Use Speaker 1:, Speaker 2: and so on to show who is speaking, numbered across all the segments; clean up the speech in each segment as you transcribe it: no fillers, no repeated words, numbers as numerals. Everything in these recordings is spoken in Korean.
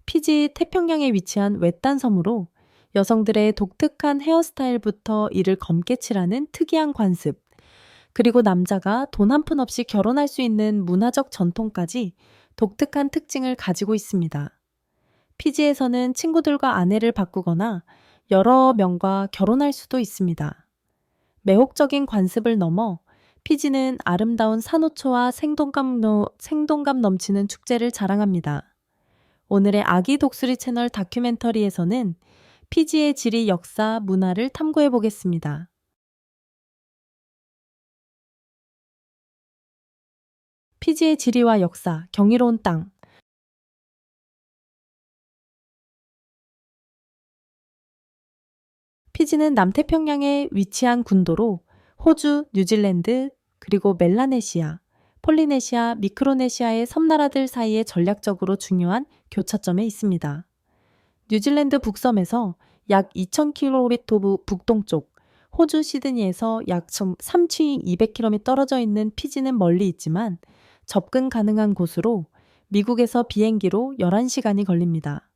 Speaker 1: 피지 태평양에 위치한 외딴 섬으로 여성들의 독특한 헤어스타일부터 이를 검게 칠하는 특이한 관습, 그리고 남자가 돈 한 푼 없이 결혼할 수 있는 문화적 전통까지 독특한 특징을 가지고 있습니다. 피지에서는 친구들과 아내를 바꾸거나 여러 명과 결혼할 수도 있습니다. 매혹적인 관습을 넘어 피지는 아름다운 산호초와 생동감 넘치는 축제를 자랑합니다. 오늘의 아기 독수리 채널 다큐멘터리에서는 피지의 지리, 역사, 문화를 탐구해 보겠습니다. 피지의 지리와 역사, 경이로운 땅. 피지는 남태평양에 위치한 군도로 호주, 뉴질랜드, 그리고 멜라네시아, 폴리네시아, 미크로네시아의 섬나라들 사이에 전략적으로 중요한 교차점에 있습니다. 뉴질랜드 북섬에서 약 2,000km 북동쪽, 호주 시드니에서 약 3,200km 떨어져 있는 피지는 멀리 있지만 접근 가능한 곳으로 미국에서 비행기로 11시간이 걸립니다.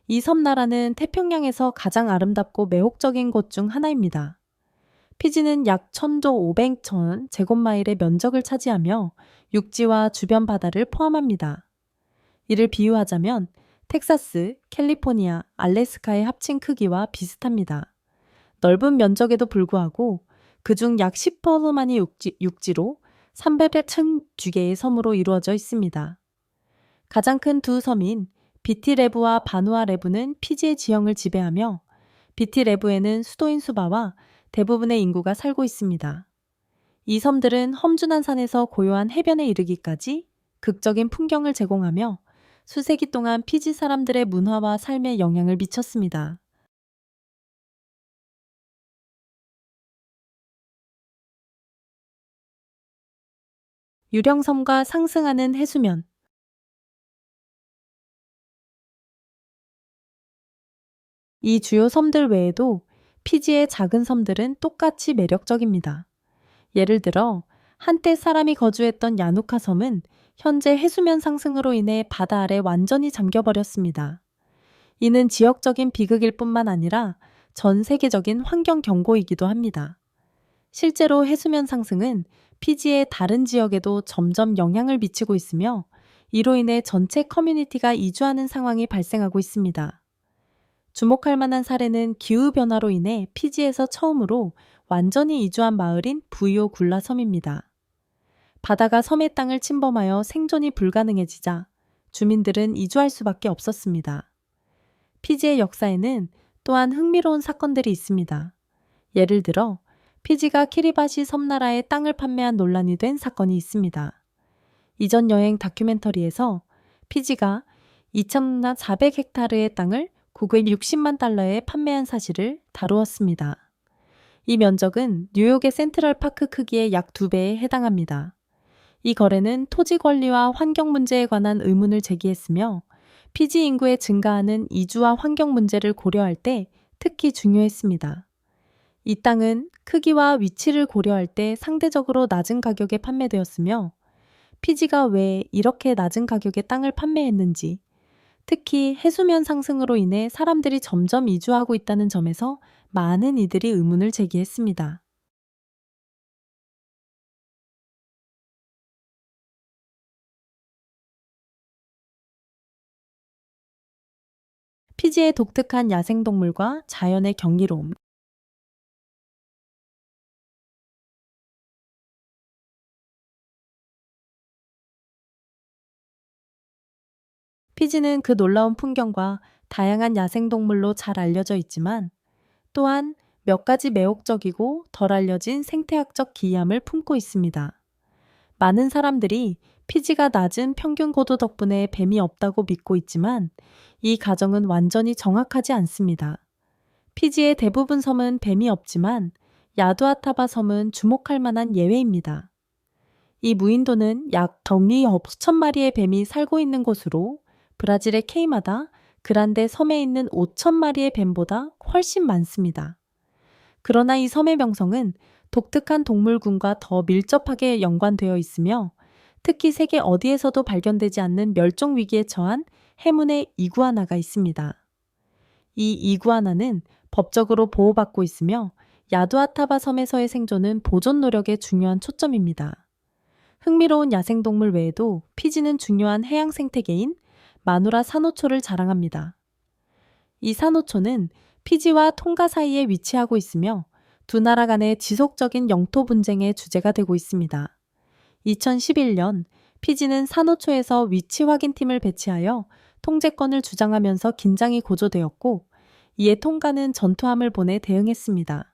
Speaker 1: 이 섬나라는 태평양에서 가장 아름답고 매혹적인 곳 중 하나입니다. 피지는 약 1,500천 제곱마일의 면적을 차지하며 육지와 주변 바다를 포함합니다. 이를 비유하자면 텍사스, 캘리포니아, 알래스카의 합친 크기와 비슷합니다. 넓은 면적에도 불구하고 그중 약 10%만이 육지로 300층2개의 섬으로 이루어져 있습니다. 가장 큰 두 섬인 비티레브와 바누아레브는 피지의 지형을 지배하며 비티레브에는 수도인 수바와 대부분의 인구가 살고 있습니다. 이 섬들은 험준한 산에서 고요한 해변에 이르기까지 극적인 풍경을 제공하며 수세기 동안 피지 사람들의 문화와 삶에 영향을 미쳤습니다. 유령섬과 상승하는 해수면. 이 주요 섬들 외에도 피지의 작은 섬들은 똑같이 매력적입니다. 예를 들어 한때 사람이 거주했던 야누카 섬은 현재 해수면 상승으로 인해 바다 아래 완전히 잠겨버렸습니다. 이는 지역적인 비극일 뿐만 아니라 전 세계적인 환경 경고이기도 합니다. 실제로 해수면 상승은 피지의 다른 지역에도 점점 영향을 미치고 있으며 이로 인해 전체 커뮤니티가 이주하는 상황이 발생하고 있습니다. 주목할 만한 사례는 기후변화로 인해 피지에서 처음으로 완전히 이주한 마을인 부이오 굴라 섬입니다. 바다가 섬의 땅을 침범하여 생존이 불가능해지자 주민들은 이주할 수밖에 없었습니다. 피지의 역사에는 또한 흥미로운 사건들이 있습니다. 예를 들어 피지가 키리바시 섬나라에 땅을 판매한 논란이 된 사건이 있습니다. 이전 여행 다큐멘터리에서 피지가 2,400헥타르의 땅을 960만 달러에 판매한 사실을 다루었습니다. 이 면적은 뉴욕의 센트럴파크 크기의 약 2배에 해당합니다. 이 거래는 토지 권리와 환경 문제에 관한 의문을 제기했으며 피지 인구의 증가하는 이주와 환경 문제를 고려할 때 특히 중요했습니다. 이 땅은 크기와 위치를 고려할 때 상대적으로 낮은 가격에 판매되었으며 피지가 왜 이렇게 낮은 가격에 땅을 판매했는지, 특히 해수면 상승으로 인해 사람들이 점점 이주하고 있다는 점에서 많은 이들이 의문을 제기했습니다. 피지의 독특한 야생동물과 자연의 경이로움. 피지는 그 놀라운 풍경과 다양한 야생동물로 잘 알려져 있지만 또한 몇 가지 매혹적이고 덜 알려진 생태학적 기이함을 품고 있습니다. 많은 사람들이 피지가 낮은 평균 고도 덕분에 뱀이 없다고 믿고 있지만 이 가정은 완전히 정확하지 않습니다. 피지의 대부분 섬은 뱀이 없지만 야두아타바 섬은 주목할 만한 예외입니다. 이 무인도는 약 덩이 5천 마리의 뱀이 살고 있는 곳으로 브라질의 케이마다 그란데 섬에 있는 5천 마리의 뱀보다 훨씬 많습니다. 그러나 이 섬의 명성은 독특한 동물군과 더 밀접하게 연관되어 있으며 특히 세계 어디에서도 발견되지 않는 멸종 위기에 처한 해문의 이구아나가 있습니다. 이 이구아나는 법적으로 보호받고 있으며 야두아타바 섬에서의 생존은 보존 노력에 중요한 초점입니다. 흥미로운 야생동물 외에도 피지는 중요한 해양 생태계인 마누라 산호초를 자랑합니다. 이 산호초는 피지와 통가 사이에 위치하고 있으며 두 나라 간의 지속적인 영토 분쟁의 주제가 되고 있습니다. 2011년 피지는 산호초에서 위치 확인팀을 배치하여 통제권을 주장하면서 긴장이 고조되었고, 이에 통가는 전투함을 보내 대응했습니다.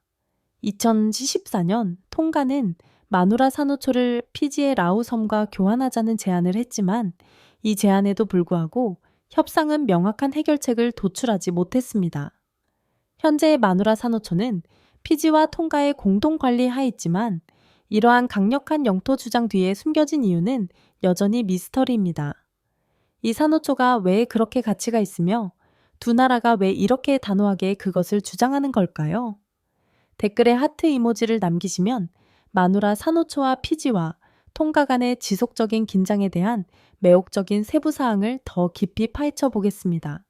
Speaker 1: 2014년 통가는 마누라 산호초를 피지의 라우 섬과 교환하자는 제안을 했지만, 이 제안에도 불구하고 협상은 명확한 해결책을 도출하지 못했습니다. 현재 마누라 산호초는 피지와 통가의 공동 관리 하에 있지만, 이러한 강력한 영토 주장 뒤에 숨겨진 이유는 여전히 미스터리입니다. 이 산호초가 왜 그렇게 가치가 있으며 두 나라가 왜 이렇게 단호하게 그것을 주장하는 걸까요? 댓글에 하트 이모지를 남기시면 마누라 산호초와 피지와 통가 간의 지속적인 긴장에 대한 매혹적인 세부 사항을 더 깊이 파헤쳐 보겠습니다.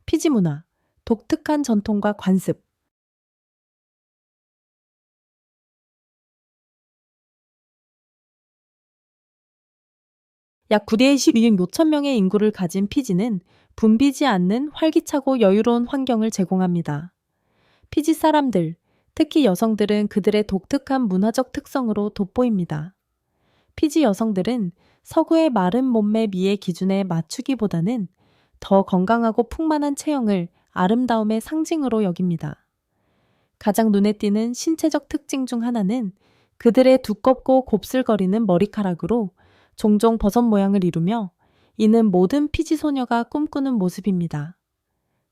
Speaker 1: 피지 문화, 독특한 전통과 관습. 약 9대12억 5천 명의 인구를 가진 피지는 붐비지 않는 활기차고 여유로운 환경을 제공합니다. 피지 사람들, 특히 여성들은 그들의 독특한 문화적 특성으로 돋보입니다. 피지 여성들은 서구의 마른 몸매 미의 기준에 맞추기보다는 더 건강하고 풍만한 체형을 아름다움의 상징으로 여깁니다. 가장 눈에 띄는 신체적 특징 중 하나는 그들의 두껍고 곱슬거리는 머리카락으로 종종 버섯 모양을 이루며, 이는 모든 피지 소녀가 꿈꾸는 모습입니다.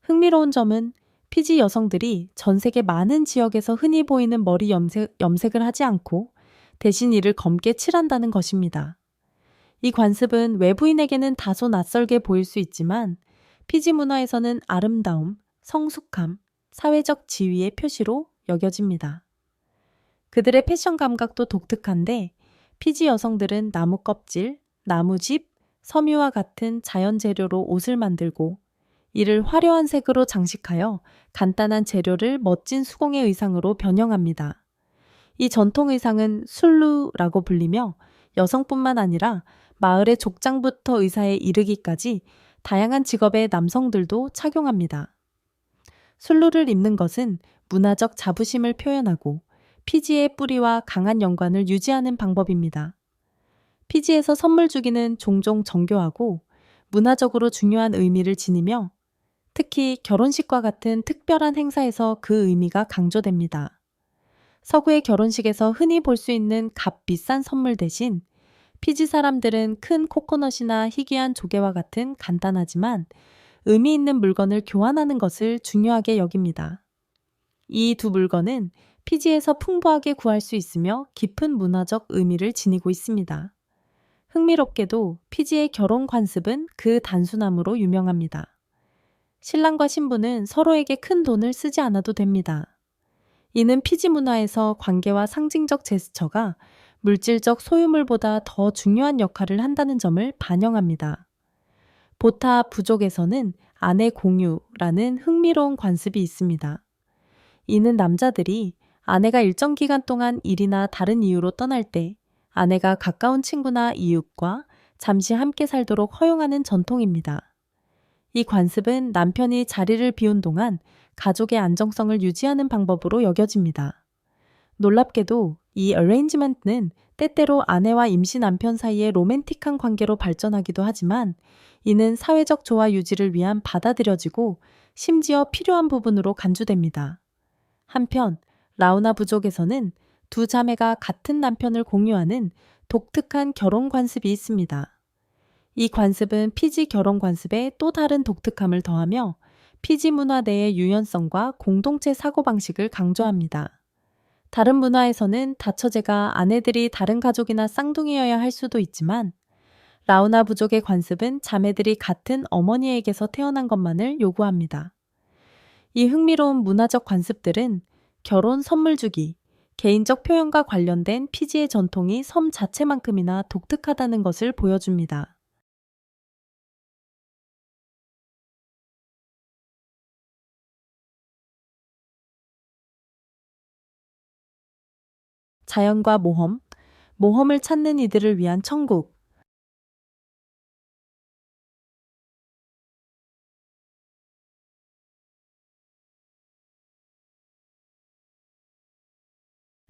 Speaker 1: 흥미로운 점은 피지 여성들이 전 세계 많은 지역에서 흔히 보이는 머리 염색을 하지 않고 대신 이를 검게 칠한다는 것입니다. 이 관습은 외부인에게는 다소 낯설게 보일 수 있지만, 피지 문화에서는 아름다움, 성숙함, 사회적 지위의 표시로 여겨집니다. 그들의 패션 감각도 독특한데, 피지 여성들은 나무 껍질, 나무집, 섬유와 같은 자연 재료로 옷을 만들고, 이를 화려한 색으로 장식하여 간단한 재료를 멋진 수공예 의상으로 변형합니다. 이 전통 의상은 술루라고 불리며, 여성뿐만 아니라 마을의 족장부터 의사에 이르기까지 다양한 직업의 남성들도 착용합니다. 술루를 입는 것은 문화적 자부심을 표현하고 피지의 뿌리와 강한 연관을 유지하는 방법입니다. 피지에서 선물 주기는 종종 정교하고 문화적으로 중요한 의미를 지니며, 특히 결혼식과 같은 특별한 행사에서 그 의미가 강조됩니다. 서구의 결혼식에서 흔히 볼 수 있는 값 비싼 선물 대신 피지 사람들은 큰 코코넛이나 희귀한 조개와 같은 간단하지만 의미 있는 물건을 교환하는 것을 중요하게 여깁니다. 이 두 물건은 피지에서 풍부하게 구할 수 있으며 깊은 문화적 의미를 지니고 있습니다. 흥미롭게도 피지의 결혼 관습은 그 단순함으로 유명합니다. 신랑과 신부는 서로에게 큰 돈을 쓰지 않아도 됩니다. 이는 피지 문화에서 관계와 상징적 제스처가 물질적 소유물보다 더 중요한 역할을 한다는 점을 반영합니다. 보타 부족에서는 아내 공유라는 흥미로운 관습이 있습니다. 이는 남자들이 아내가 일정 기간 동안 일이나 다른 이유로 떠날 때 아내가 가까운 친구나 이웃과 잠시 함께 살도록 허용하는 전통입니다. 이 관습은 남편이 자리를 비운 동안 가족의 안정성을 유지하는 방법으로 여겨집니다. 놀랍게도 이 어레인지먼트는 때때로 아내와 임시 남편 사이의 로맨틱한 관계로 발전하기도 하지만, 이는 사회적 조화 유지를 위한 받아들여지고 심지어 필요한 부분으로 간주됩니다. 한편 라우나 부족에서는 두 자매가 같은 남편을 공유하는 독특한 결혼 관습이 있습니다. 이 관습은 피지 결혼 관습에 또 다른 독특함을 더하며 피지 문화 내의 유연성과 공동체 사고방식을 강조합니다. 다른 문화에서는 다처제가 아내들이 다른 가족이나 쌍둥이여야 할 수도 있지만, 라우나 부족의 관습은 자매들이 같은 어머니에게서 태어난 것만을 요구합니다. 이 흥미로운 문화적 관습들은 결혼 선물 주기, 개인적 표현과 관련된 피지의 전통이 섬 자체만큼이나 독특하다는 것을 보여줍니다. 자연과 모험, 모험을 찾는 이들을 위한 천국.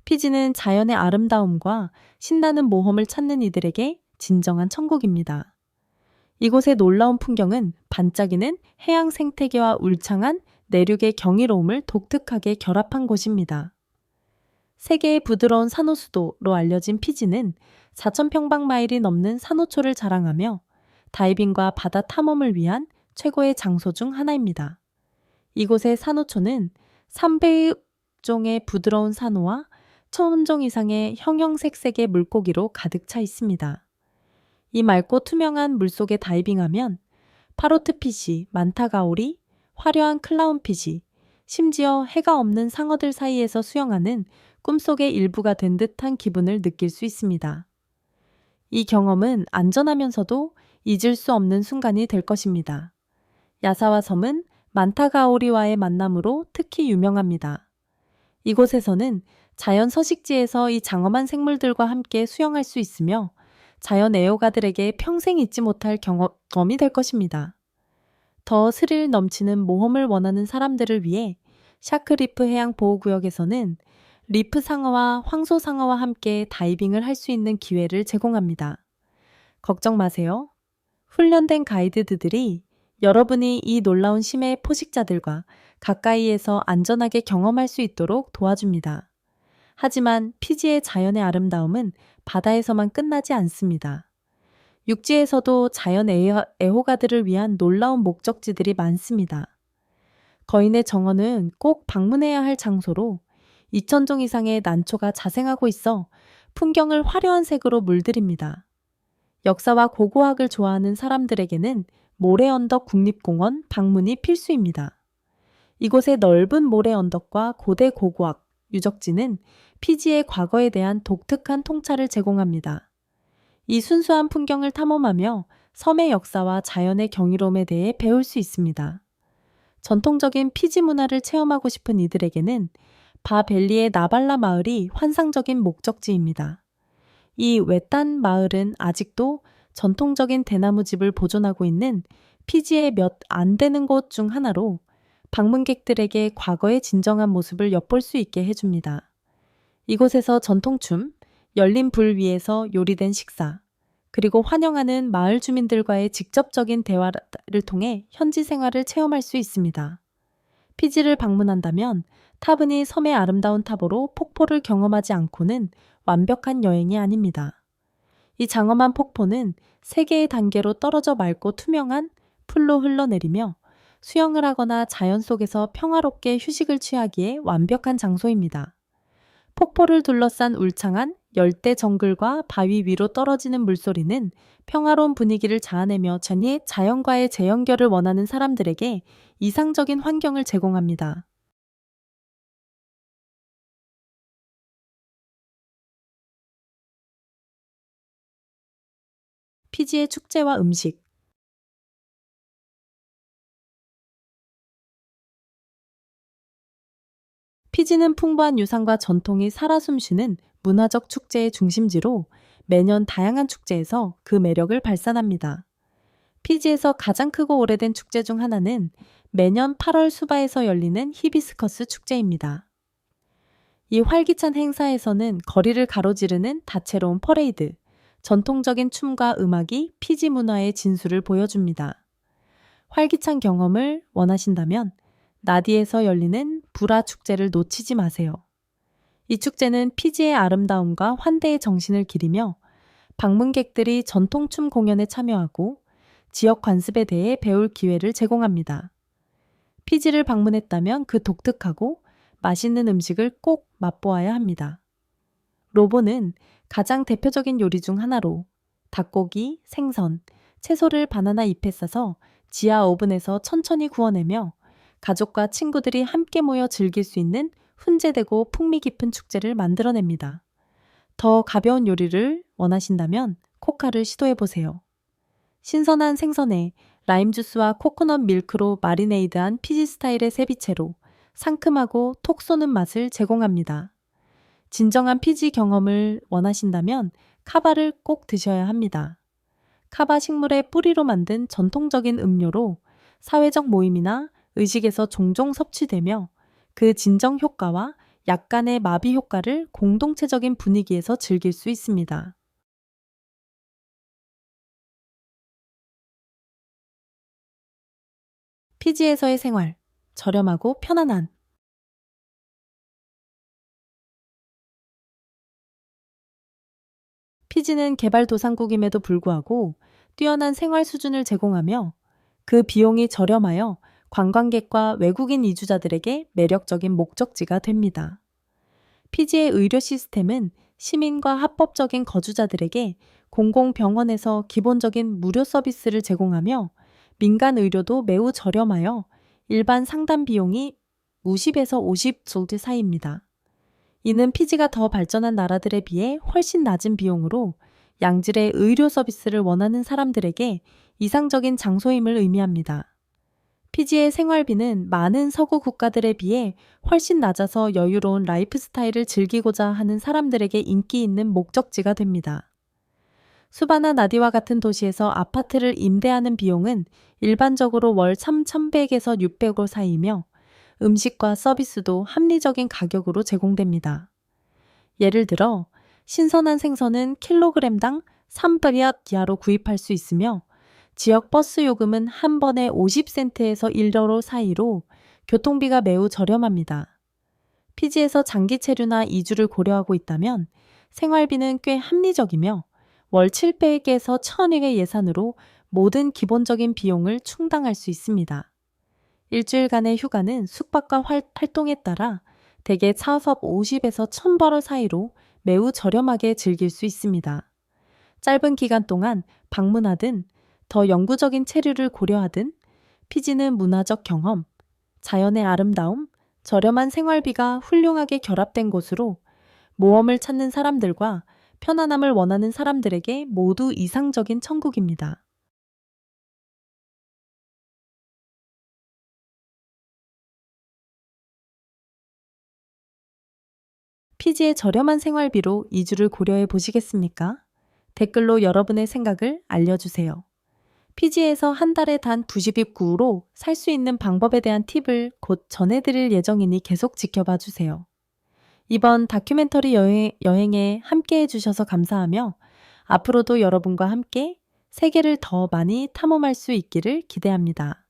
Speaker 1: 피지는 자연의 아름다움과 신나는 모험을 찾는 이들에게 진정한 천국입니다. 이곳의 놀라운 풍경은 반짝이는 해양 생태계와 울창한 내륙의 경이로움을 독특하게 결합한 곳입니다. 세계의 부드러운 산호수도로 알려진 피지는 4,000평방마일이 넘는 산호초를 자랑하며 다이빙과 바다 탐험을 위한 최고의 장소 중 하나입니다. 이곳의 산호초는 300종의 부드러운 산호와 1,000종 이상의 형형색색의 물고기로 가득 차 있습니다. 이 맑고 투명한 물속에 다이빙하면 파로트핏이, 만타가오리, 화려한 클라운핏이, 심지어 해가 없는 상어들 사이에서 수영하는 꿈속의 일부가 된 듯한 기분을 느낄 수 있습니다. 이 경험은 안전하면서도 잊을 수 없는 순간이 될 것입니다. 야사와 섬은 만타가오리와의 만남으로 특히 유명합니다. 이곳에서는 자연 서식지에서 이 장엄한 생물들과 함께 수영할 수 있으며 자연 애호가들에게 평생 잊지 못할 경험이 될 것입니다. 더 스릴 넘치는 모험을 원하는 사람들을 위해 샤크리프 해양 보호구역에서는 리프 상어와 황소 상어와 함께 다이빙을 할 수 있는 기회를 제공합니다. 걱정 마세요. 훈련된 가이드들이 여러분이 이 놀라운 심해의 포식자들과 가까이에서 안전하게 경험할 수 있도록 도와줍니다. 하지만 피지의 자연의 아름다움은 바다에서만 끝나지 않습니다. 육지에서도 자연 애호가들을 위한 놀라운 목적지들이 많습니다. 거인의 정원은 꼭 방문해야 할 장소로 2,000종 이상의 난초가 자생하고 있어 풍경을 화려한 색으로 물들입니다. 역사와 고고학을 좋아하는 사람들에게는 모래언덕 국립공원 방문이 필수입니다. 이곳의 넓은 모래 언덕과 고대 고고학, 유적지는 피지의 과거에 대한 독특한 통찰을 제공합니다. 이 순수한 풍경을 탐험하며 섬의 역사와 자연의 경이로움에 대해 배울 수 있습니다. 전통적인 피지 문화를 체험하고 싶은 이들에게는 바벨리의 나발라 마을이 환상적인 목적지입니다. 이 외딴 마을은 아직도 전통적인 대나무 집을 보존하고 있는 피지의 몇 안 되는 곳 중 하나로 방문객들에게 과거의 진정한 모습을 엿볼 수 있게 해줍니다. 이곳에서 전통춤, 열린 불 위에서 요리된 식사, 그리고 환영하는 마을 주민들과의 직접적인 대화를 통해 현지 생활을 체험할 수 있습니다. 피지를 방문한다면 타브니 섬의 아름다운 탑으로 폭포를 경험하지 않고는 완벽한 여행이 아닙니다. 이 장엄한 폭포는 세 개의 단계로 떨어져 맑고 투명한 풀로 흘러내리며 수영을 하거나 자연 속에서 평화롭게 휴식을 취하기에 완벽한 장소입니다. 폭포를 둘러싼 울창한 열대 정글과 바위 위로 떨어지는 물소리는 평화로운 분위기를 자아내며 자연과의 재연결을 원하는 사람들에게 이상적인 환경을 제공합니다. 피지의 축제와 음식. 피지는 풍부한 유산과 전통이 살아 숨쉬는 문화적 축제의 중심지로 매년 다양한 축제에서 그 매력을 발산합니다. 피지에서 가장 크고 오래된 축제 중 하나는 매년 8월 수바에서 열리는 히비스커스 축제입니다. 이 활기찬 행사에서는 거리를 가로지르는 다채로운 퍼레이드, 전통적인 춤과 음악이 피지 문화의 진수를 보여줍니다. 활기찬 경험을 원하신다면 나디에서 열리는 부라 축제를 놓치지 마세요. 이 축제는 피지의 아름다움과 환대의 정신을 기리며 방문객들이 전통춤 공연에 참여하고 지역 관습에 대해 배울 기회를 제공합니다. 피지를 방문했다면 그 독특하고 맛있는 음식을 꼭 맛보아야 합니다. 로보는 가장 대표적인 요리 중 하나로 닭고기, 생선, 채소를 바나나 잎에 싸서 지하 오븐에서 천천히 구워내며 가족과 친구들이 함께 모여 즐길 수 있는 훈제되고 풍미 깊은 축제를 만들어냅니다. 더 가벼운 요리를 원하신다면 코카를 시도해 보세요. 신선한 생선에 라임 주스와 코코넛 밀크로 마리네이드한 피지 스타일의 세비체로 상큼하고 톡 쏘는 맛을 제공합니다. 진정한 피지 경험을 원하신다면 카바를 꼭 드셔야 합니다. 카바 식물의 뿌리로 만든 전통적인 음료로 사회적 모임이나 의식에서 종종 섭취되며 그 진정 효과와 약간의 마비 효과를 공동체적인 분위기에서 즐길 수 있습니다. 피지에서의 생활, 저렴하고 편안한. 피지는 개발도상국임에도 불구하고 뛰어난 생활 수준을 제공하며 그 비용이 저렴하여 관광객과 외국인 이주자들에게 매력적인 목적지가 됩니다. 피지의 의료 시스템은 시민과 합법적인 거주자들에게 공공병원에서 기본적인 무료 서비스를 제공하며 민간 의료도 매우 저렴하여 일반 상담 비용이 50에서 50 사이입니다. 이는 피지가 더 발전한 나라들에 비해 훨씬 낮은 비용으로 양질의 의료 서비스를 원하는 사람들에게 이상적인 장소임을 의미합니다. 피지의 생활비는 많은 서구 국가들에 비해 훨씬 낮아서 여유로운 라이프 스타일을 즐기고자 하는 사람들에게 인기 있는 목적지가 됩니다. 수바나 나디와 같은 도시에서 아파트를 임대하는 비용은 일반적으로 월 3,100에서 600원 사이이며 음식과 서비스도 합리적인 가격으로 제공됩니다. 예를 들어 신선한 생선은 킬로그램당 3바리앗 이하로 구입할 수 있으며 지역 버스 요금은 한 번에 50센트에서 1유로 사이로 교통비가 매우 저렴합니다. 피지에서 장기 체류나 이주를 고려하고 있다면 생활비는 꽤 합리적이며 월 700에서 1000의 예산으로 모든 기본적인 비용을 충당할 수 있습니다. 일주일간의 휴가는 숙박과 활동에 따라 대개 차섭 50에서 1000바트 사이로 매우 저렴하게 즐길 수 있습니다. 짧은 기간 동안 방문하든 더 영구적인 체류를 고려하든 피지는 문화적 경험, 자연의 아름다움, 저렴한 생활비가 훌륭하게 결합된 곳으로 모험을 찾는 사람들과 편안함을 원하는 사람들에게 모두 이상적인 천국입니다. 피지의 저렴한 생활비로 이주를 고려해 보시겠습니까? 댓글로 여러분의 생각을 알려주세요. 피지에서 한 달에 단 99유로 살 수 있는 방법에 대한 팁을 곧 전해드릴 예정이니 계속 지켜봐 주세요. 이번 다큐멘터리 여행에 함께 해주셔서 감사하며 앞으로도 여러분과 함께 세계를 더 많이 탐험할 수 있기를 기대합니다.